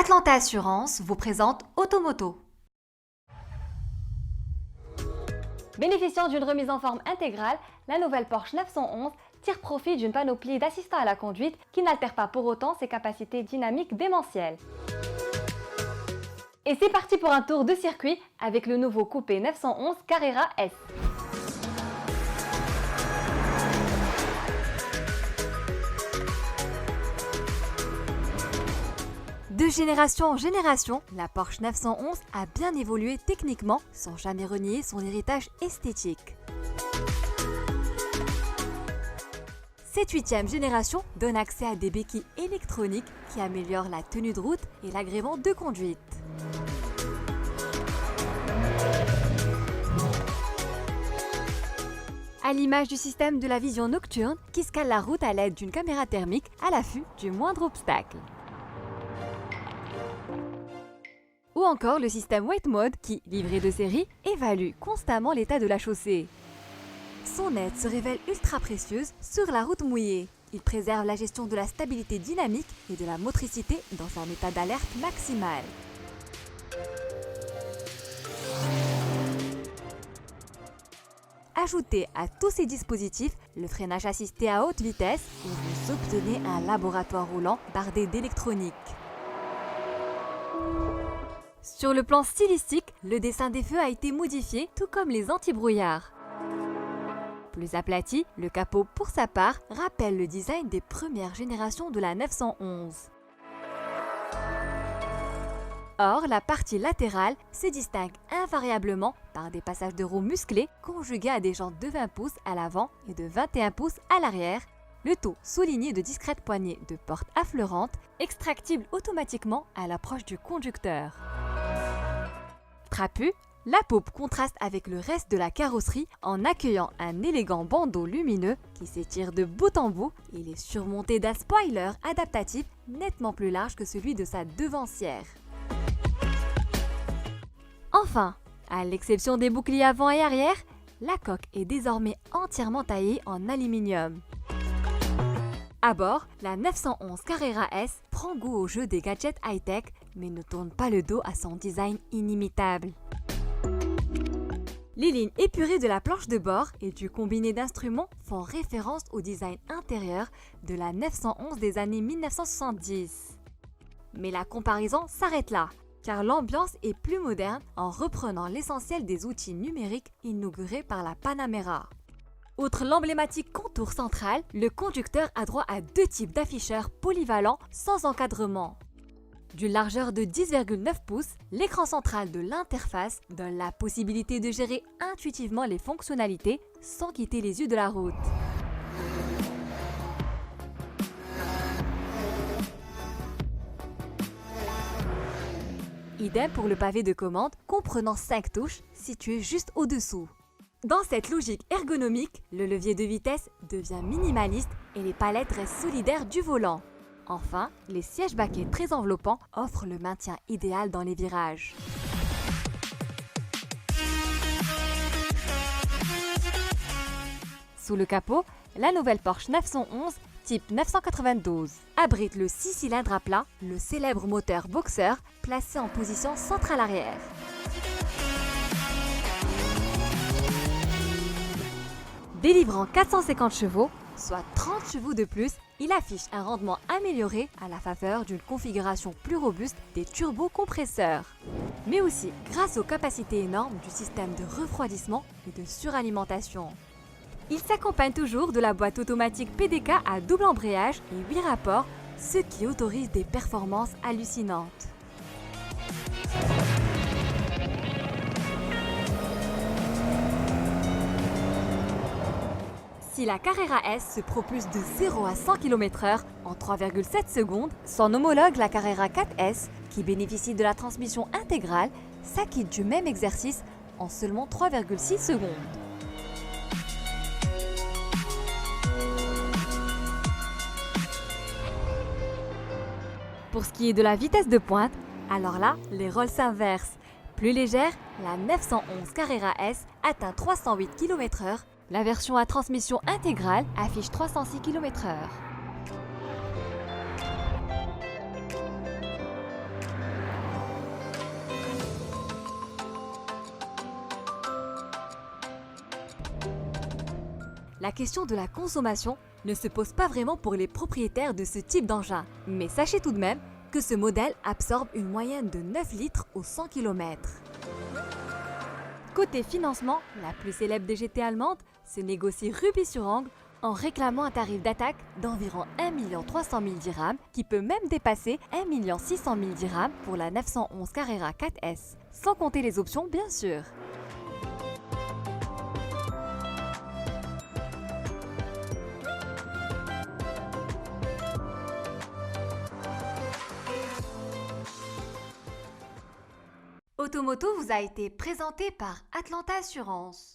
Atlanta Assurance vous présente Automoto. Bénéficiant d'une remise en forme intégrale, la nouvelle Porsche 911 tire profit d'une panoplie d'assistants à la conduite qui n'altère pas pour autant ses capacités dynamiques démentielles. Et c'est parti pour un tour de circuit avec le nouveau coupé 911 Carrera S. De génération en génération, la Porsche 911 a bien évolué techniquement sans jamais renier son héritage esthétique. Cette 8e génération donne accès à des béquilles électroniques qui améliorent la tenue de route et l'agrément de conduite. À l'image du système de la vision nocturne qui scale la route à l'aide d'une caméra thermique à l'affût du moindre obstacle. Ou encore le système Weight Mode qui, livré de série, évalue constamment l'état de la chaussée. Son aide se révèle ultra précieuse sur la route mouillée. Il préserve la gestion de la stabilité dynamique et de la motricité dans un état d'alerte maximal. Ajoutez à tous ces dispositifs le freinage assisté à haute vitesse et vous obtenez un laboratoire roulant bardé d'électronique. Sur le plan stylistique, le dessin des feux a été modifié, tout comme les anti-brouillards. Plus aplati, le capot, pour sa part, rappelle le design des premières générations de la 911. Or, la partie latérale se distingue invariablement par des passages de roues musclés conjugués à des jantes de 20 pouces à l'avant et de 21 pouces à l'arrière, le tout souligné de discrètes poignées de porte affleurantes, extractibles automatiquement à l'approche du conducteur. Trapu, la poupe contraste avec le reste de la carrosserie en accueillant un élégant bandeau lumineux qui s'étire de bout en bout. Il est surmonté d'un spoiler adaptatif nettement plus large que celui de sa devancière. Enfin, à l'exception des boucliers avant et arrière, la coque est désormais entièrement taillée en aluminium. À bord, la 911 Carrera S prend goût au jeu des gadgets high-tech, mais ne tourne pas le dos à son design inimitable. Les lignes épurées de la planche de bord et du combiné d'instruments font référence au design intérieur de la 911 des années 1970. Mais la comparaison s'arrête là, car l'ambiance est plus moderne en reprenant l'essentiel des outils numériques inaugurés par la Panamera. Outre l'emblématique contour central, le conducteur a droit à 2 types d'afficheurs polyvalents sans encadrement. D'une largeur de 10,9 pouces, l'écran central de l'interface donne la possibilité de gérer intuitivement les fonctionnalités sans quitter les yeux de la route. Idem pour le pavé de commande comprenant 5 touches situées juste au-dessous. Dans cette logique ergonomique, le levier de vitesse devient minimaliste et les palettes restent solidaires du volant. Enfin, les sièges baquets très enveloppants offrent le maintien idéal dans les virages. Sous le capot, la nouvelle Porsche 911 type 992 abrite le 6 cylindres à plat, le célèbre moteur Boxer placé en position centrale arrière. Délivrant 450 chevaux, soit 30 chevaux de plus, il affiche un rendement amélioré à la faveur d'une configuration plus robuste des turbocompresseurs. Mais aussi grâce aux capacités énormes du système de refroidissement et de suralimentation. Il s'accompagne toujours de la boîte automatique PDK à double embrayage et 8 rapports, ce qui autorise des performances hallucinantes. Si la Carrera S se propulse de 0 à 100 km/h en 3,7 secondes, son homologue la Carrera 4S, qui bénéficie de la transmission intégrale, s'acquitte du même exercice en seulement 3,6 secondes. Pour ce qui est de la vitesse de pointe, alors là, les rôles s'inversent. Plus légère, la 911 Carrera S atteint 308 km/h. La version à transmission intégrale affiche 306 km/h. La question de la consommation ne se pose pas vraiment pour les propriétaires de ce type d'engin, mais sachez tout de même que ce modèle absorbe une moyenne de 9 litres au 100 km. Côté financement, la plus célèbre des GT allemandes se négocie rubis sur ongle en réclamant un tarif d'attaque d'environ 1 300 000 dirhams qui peut même dépasser 1 600 000 dirhams pour la 911 Carrera 4S, sans compter les options bien sûr. Automoto vous a été présenté par Atlanta Assurance.